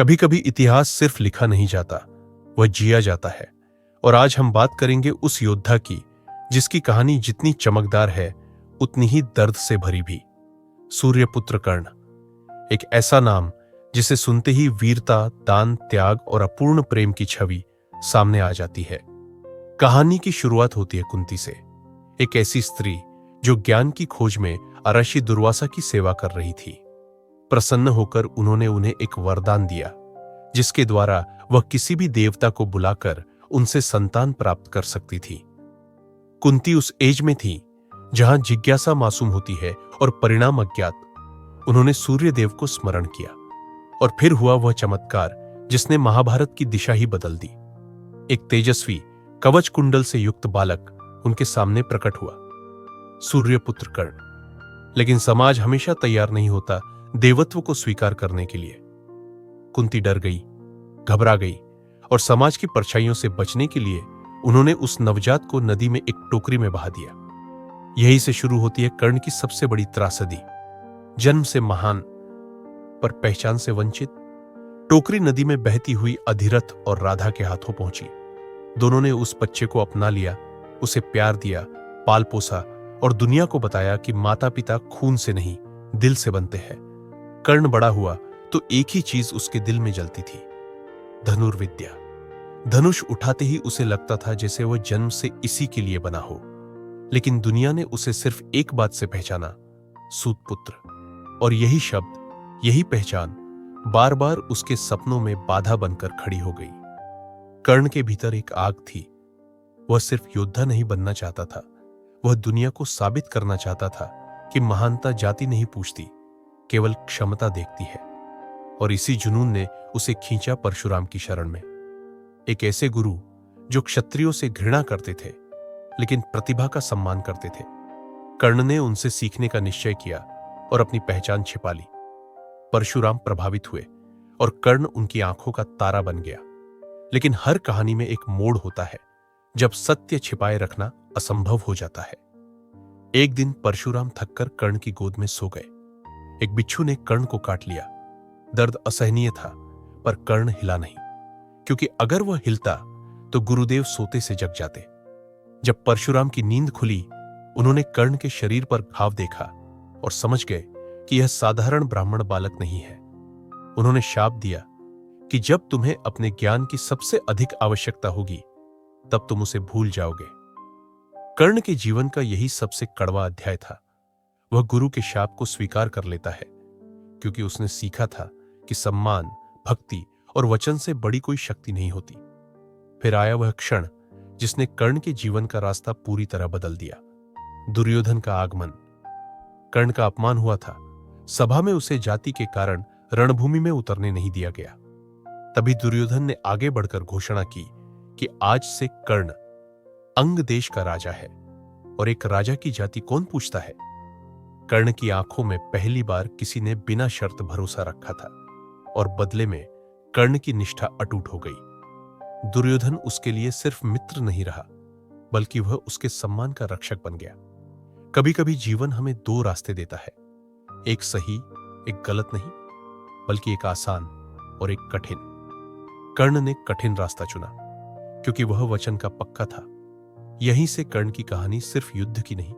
कभी कभी इतिहास सिर्फ लिखा नहीं जाता, वह जिया जाता है। और आज हम बात करेंगे उस योद्धा की जिसकी कहानी जितनी चमकदार है उतनी ही दर्द से भरी भी। सूर्यपुत्र कर्ण, एक ऐसा नाम जिसे सुनते ही वीरता, दान, त्याग और अपूर्ण प्रेम की छवि सामने आ जाती है। कहानी की शुरुआत होती है कुंती से, एक ऐसी स्त्री जो ज्ञान की खोज में महर्षि दुर्वासा की सेवा कर रही थी। प्रसन्न होकर उन्होंने उन्हें एक वरदान दिया जिसके द्वारा वह किसी भी देवता को बुलाकर उनसे संतान प्राप्त कर सकती थी। कुंती उस एज में थी जहां जिज्ञासा मासूम होती है और परिणाम अज्ञात। उन्होंने सूर्य देव को स्मरण किया और फिर हुआ वह चमत्कार जिसने महाभारत की दिशा ही बदल दी। एक तेजस्वी कवच कुंडल से युक्त बालक उनके सामने प्रकट हुआ, सूर्यपुत्र कर्ण। लेकिन समाज हमेशा तैयार नहीं होता देवत्व को स्वीकार करने के लिए। कुंती डर गई, घबरा गई और समाज की परछाइयों से बचने के लिए उन्होंने उस नवजात को नदी में एक टोकरी में बहा दिया। यहीं से शुरू होती है कर्ण की सबसे बड़ी त्रासदी। जन्म से महान पर पहचान से वंचित। टोकरी नदी में बहती हुई अधिरथ और राधा के हाथों पहुंची। दोनों ने उस बच्चे को अपना लिया, उसे प्यार दिया, पाल पोसा और दुनिया को बताया कि माता पिता खून से नहीं दिल से बनते हैं। कर्ण बड़ा हुआ तो एक ही चीज उसके दिल में जलती थी, धनुर्विद्या। धनुष उठाते ही उसे लगता था जैसे वह जन्म से इसी के लिए बना हो। लेकिन दुनिया ने उसे सिर्फ एक बात से पहचाना, सूतपुत्र। और यही शब्द, यही पहचान बार बार उसके सपनों में बाधा बनकर खड़ी हो गई। कर्ण के भीतर एक आग थी। वह सिर्फ योद्धा नहीं बनना चाहता था, वह दुनिया को साबित करना चाहता था कि महानता जाति नहीं पूछती, केवल क्षमता देखती है। और इसी जुनून ने उसे खींचा परशुराम की शरण में, एक ऐसे गुरु जो क्षत्रियों से घृणा करते थे लेकिन प्रतिभा का सम्मान करते थे। कर्ण ने उनसे सीखने का निश्चय किया और अपनी पहचान छिपा ली। परशुराम प्रभावित हुए और कर्ण उनकी आंखों का तारा बन गया। लेकिन हर कहानी में एक मोड़ होता है जब सत्य छिपाए रखना असंभव हो जाता है। एक दिन परशुराम थककर कर्ण की गोद में सो गए। एक बिच्छू ने कर्ण को काट लिया। दर्द असहनीय था पर कर्ण हिला नहीं, क्योंकि अगर वह हिलता तो गुरुदेव सोते से जग जाते। जब परशुराम की नींद खुली, उन्होंने कर्ण के शरीर पर घाव देखा और समझ गए कि यह साधारण ब्राह्मण बालक नहीं है। उन्होंने शाप दिया कि जब तुम्हें अपने ज्ञान की सबसे अधिक आवश्यकता होगी तब तुम उसे भूल जाओगे। कर्ण के जीवन का यही सबसे कड़वा अध्याय था। वह गुरु के शाप को स्वीकार कर लेता है क्योंकि उसने सीखा था कि सम्मान, भक्ति और वचन से बड़ी कोई शक्ति नहीं होती। फिर आया वह क्षण जिसने कर्ण के जीवन का रास्ता पूरी तरह बदल दिया, दुर्योधन का आगमन। कर्ण का अपमान हुआ था। सभा में उसे जाति के कारण रणभूमि में उतरने नहीं दिया गया। तभी दुर्योधन ने आगे बढ़कर घोषणा की कि आज से कर्ण अंग देश का राजा है। और एक राजा की जाति कौन पूछता है? कर्ण की आंखों में पहली बार किसी ने बिना शर्त भरोसा रखा था और बदले में कर्ण की निष्ठा अटूट हो गई। दुर्योधन उसके लिए सिर्फ मित्र नहीं रहा, बल्कि वह उसके सम्मान का रक्षक बन गया। कभी कभी जीवन हमें दो रास्ते देता है, एक सही, एक गलत नहीं, बल्कि एक आसान और एक कठिन। कर्ण ने कठिन रास्ता चुना क्योंकि वह वचन का पक्का था। यहीं से कर्ण की कहानी सिर्फ युद्ध की नहीं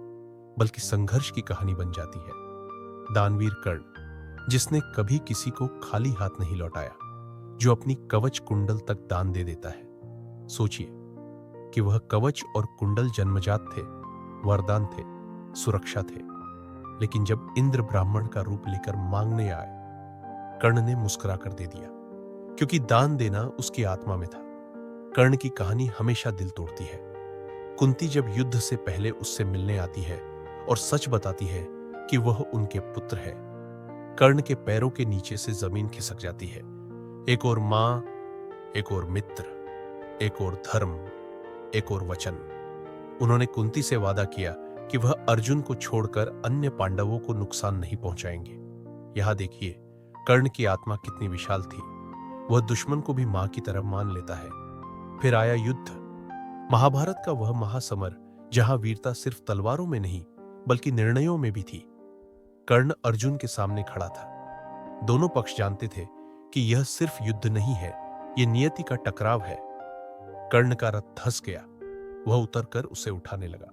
बल्कि संघर्ष की कहानी बन जाती है। दानवीर कर्ण, जिसने कभी किसी को खाली हाथ नहीं लौटाया, जो अपनी कवच कुंडल तक दान दे देता है। सोचिए कि वह कवच और कुंडल जन्मजात थे, वरदान थे, सुरक्षा थे। लेकिन जब इंद्र ब्राह्मण का रूप लेकर मांगने आए, कर्ण ने मुस्कुराकर दे दिया, क्योंकि दान देना उसकी आत्मा में था। कर्ण की कहानी हमेशा दिल तोड़ती है। कुंती जब युद्ध से पहले उससे मिलने आती है और सच बताती है कि वह उनके पुत्र है, कर्ण के पैरों के नीचे से जमीन खिसक जाती है। एक और मां, एक और मित्र, एक और धर्म, एक और वचन। उन्होंने कुंती से वादा किया कि वह अर्जुन को छोड़कर अन्य पांडवों को नुकसान नहीं पहुंचाएंगे। यहां देखिए कर्ण की आत्मा कितनी विशाल थी। वह दुश्मन को भी मां की तरह मान लेता है। फिर आया युद्ध, महाभारत का वह महासमर जहां वीरता सिर्फ तलवारों में नहीं बल्कि निर्णयों में भी थी। कर्ण अर्जुन के सामने खड़ा था। दोनों पक्ष जानते थे कि यह सिर्फ युद्ध नहीं है, यह नियति का टकराव है। कर्ण का रथ धंस गया। वह उतरकर उसे उठाने लगा।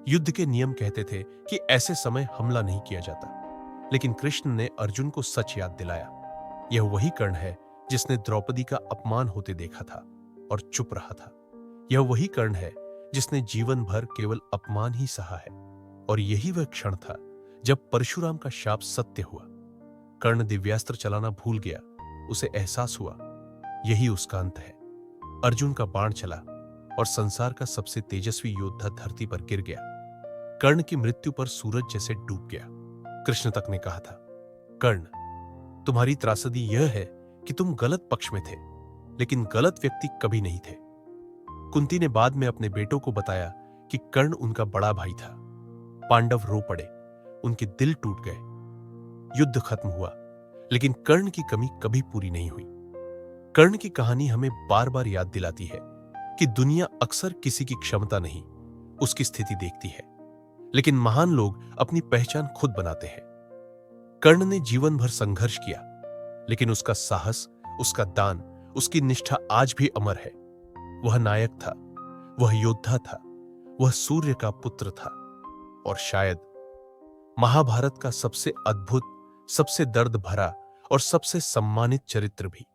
युद्ध के नियम कहते थे कि ऐसे समय हमला नहीं किया जाता, लेकिन कृष्ण ने अर्जुन को सच याद दिलाया। यह वही कर्ण है जिसने द्रौपदी का अपमान होते देखा था और चुप रहा था। यह वही कर्ण है जिसने जीवन भर केवल अपमान ही सहा है। और यही वह क्षण था जब परशुराम का शाप सत्य हुआ। कर्ण दिव्यास्त्र चलाना भूल गया। उसे एहसास हुआ यही उसका अंत है। अर्जुन का बाण चला और संसार का सबसे तेजस्वी योद्धा धरती पर गिर गया। कर्ण की मृत्यु पर सूरज जैसे डूब गया। कृष्ण तक ने कहा था, कर्ण, तुम्हारी त्रासदी यह है कि तुम गलत पक्ष में थे, लेकिन गलत व्यक्ति कभी नहीं थे। कुंती ने बाद में अपने बेटों को बताया कि कर्ण उनका बड़ा भाई था। पांडव रो पड़े, उनके दिल टूट गए। युद्ध खत्म हुआ, लेकिन कर्ण की कमी कभी पूरी नहीं हुई। कर्ण की कहानी हमें बार बार याद दिलाती है कि दुनिया अक्सर किसी की क्षमता नहीं, उसकी स्थिति देखती है, लेकिन महान लोग अपनी पहचान खुद बनाते हैं। कर्ण ने जीवन भर संघर्ष किया, लेकिन उसका साहस, उसका दान, उसकी निष्ठा आज भी अमर है। वह नायक था, वह योद्धा था, वह सूर्य का पुत्र था, और शायद महाभारत का सबसे अद्भुत, सबसे दर्द भरा और सबसे सम्मानित चरित्र भी।